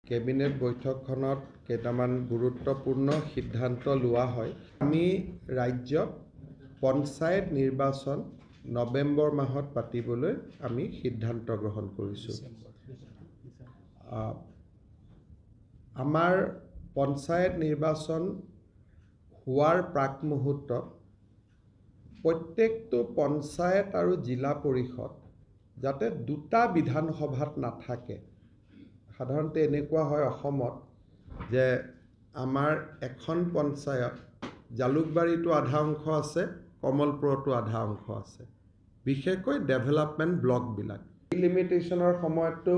Cabinet বৈঠকখনত কেইটামান গুৰুত্বপূৰ্ণ সিদ্ধান্ত লোৱা হয়। আমি ৰাজ্যত পঞ্চায়ত নিৰ্বাচন নৱেম্বৰ মাহত পাতিবলৈ আমি সিদ্ধান্ত গ্ৰহণ কৰিছোঁ। আমাৰ পঞ্চায়ত নিৰ্বাচন হোৱাৰ প্ৰাক মুহূৰ্তত প্ৰত্যেকটো পঞ্চায়ত আৰু জিলা পৰিষদ যাতে দুটা বিধানসভাত নাথাকে। সাধাৰণতে এনেকুৱা হয় অসমত যে আমাৰ এখন পঞ্চায়ত জালুকবাৰীটো আধা অংশ আছে, কমলপুৰতো আধা অংশ আছে, বিশেষকৈ ডেভেলপমেণ্ট ব্লকবিলাক। লিমিটেশ্যনৰ সময়ততো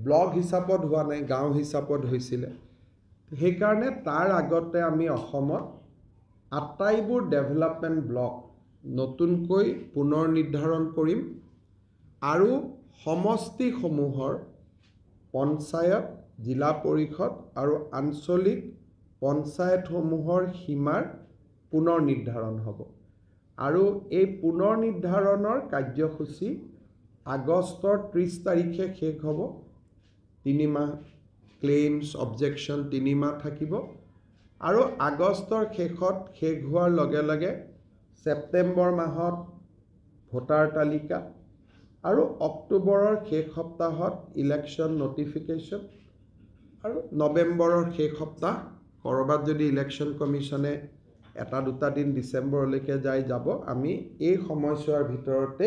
ব্লক হিচাপত হোৱা নাই, গাঁও হিচাপত হৈছিলে। সেইকাৰণে তাৰ আগতে আমি অসমত আটাইবোৰ ডেভেলপমেণ্ট ব্লক নতুনকৈ পুনৰ নিৰ্ধাৰণ কৰিম আৰু সমষ্টিসমূহৰ পঞ্চায়ত, জিলা পৰিষদ আৰু আঞ্চলিক পঞ্চায়তসমূহৰ সীমাৰ পুনৰ নিৰ্ধাৰণ হ'ব। আৰু এই পুনৰ নিৰ্ধাৰণৰ কাৰ্যসূচী আগষ্টৰ 30 তাৰিখে শেষ হ'ব। 3 মাহ ক্লেইমছ, অবজেকশ্যন 3 মাহ থাকিব। আৰু আগষ্টৰ শেষত শেষ হোৱাৰ লগে লগে ছেপ্টেম্বৰ মাহত ভোটাৰ তালিকা আৰু অক্টোবৰৰ শেষ সপ্তাহত ইলেকশ্যন নটিফিকেশ্যন আৰু নৱেম্বৰৰ শেষ সপ্তাহ ক'ৰবাত যদি ইলেকশ্যন কমিশ্যনে এটা দুটা দিন ডিচেম্বৰলৈকে যাব। আমি এই সময়ছোৱাৰ ভিতৰতে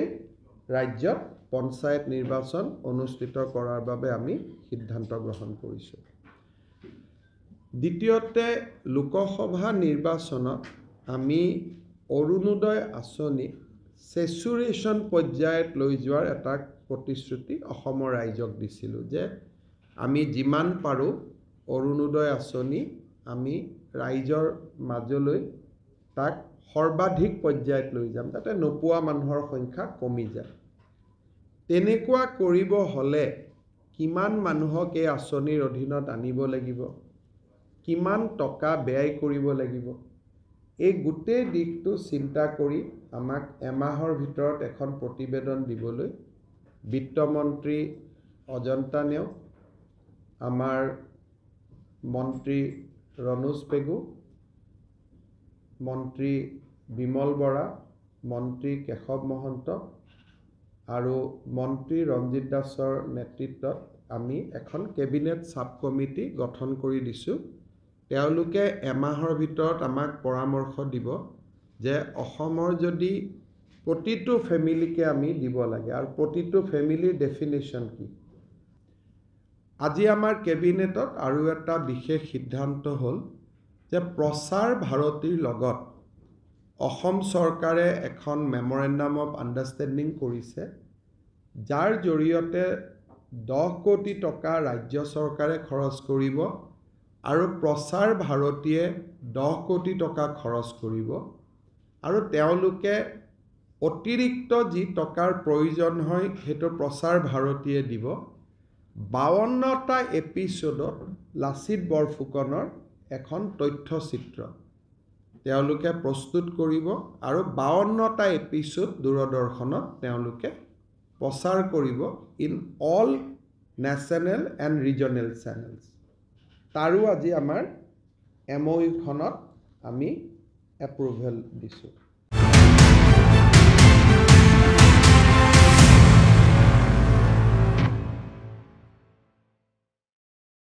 ৰাজ্যত পঞ্চায়ত নিৰ্বাচন অনুষ্ঠিত কৰাৰ বাবে আমি সিদ্ধান্ত গ্ৰহণ কৰিছোঁ। দ্বিতীয়তে, লোকসভা নিৰ্বাচনত আমি অৰুণোদয় আঁচনি ছেচুৰেশ্যন পৰ্যায়ত লৈ যোৱাৰ এটা প্ৰতিশ্ৰুতি অসমৰ ৰাইজক দিছিলোঁ যে আমি যিমান পাৰোঁ অৰুণোদয় আঁচনি আমি ৰাইজৰ মাজলৈ তাক সৰ্বাধিক পৰ্যায়ত লৈ যাম, যাতে নোপোৱা মানুহৰ সংখ্যা কমি যায়। তেনেকুৱা কৰিব হ'লে কিমান মানুহক এই আঁচনিৰ অধীনত আনিব লাগিব, কিমান টকা ব্যয় কৰিব লাগিব, এই গোটেই দিশটো চিন্তা কৰি আমাক এমাহৰ ভিতৰত এখন প্ৰতিবেদন দিবলৈ বিত্তমন্ত্ৰী অজন্তা নেওগ, আমাৰ মন্ত্ৰী ৰণোজ পেগু, মন্ত্ৰী বিমল বৰা, মন্ত্ৰী কেশৱ মহন্ত আৰু মন্ত্ৰী ৰঞ্জিত দাসৰ নেতৃত্বত আমি এখন কেবিনেট ছাব কমিটি গঠন কৰি দিছোঁ। তেওঁলোকে এমাহৰ ভিতৰত আমাক পৰামৰ্শ দিব যে অসমৰ যদি প্ৰতিটো ফেমিলিকে আমি দিব লাগে আৰু প্ৰতিটো ফেমিলিৰ ডেফিনেশ্যন কি। আজি আমাৰ কেবিনেটত আৰু এটা বিশেষ সিদ্ধান্ত হ'ল যে প্ৰচাৰ ভাৰতীৰ লগত অসম চৰকাৰে এখন মেমৰেণ্ডাম অফ আণ্ডাৰষ্টেণ্ডিং কৰিছে, যাৰ জৰিয়তে 10 কোটি টকা ৰাজ্য চৰকাৰে খৰচ কৰিব আৰু প্ৰচাৰ ভাৰতীয়ে 10 কোটি টকা খৰচ কৰিব। আৰু তেওঁলোকে অতিৰিক্ত যি টকাৰ প্ৰয়োজন হয় সেইটো প্ৰচাৰ ভাৰতীয়ে দিব। 52টা এপিছ'ডত লাচিত বৰফুকনৰ এখন তথ্যচিত্ৰ তেওঁলোকে প্ৰস্তুত কৰিব আৰু 52টা এপিছ'ড দূৰদৰ্শনত তেওঁলোকে প্ৰচাৰ কৰিব in all national and regional channels. তাৰো আজি আমাৰ MOU খনত আমি এপ্ৰুভেল দিছোঁ।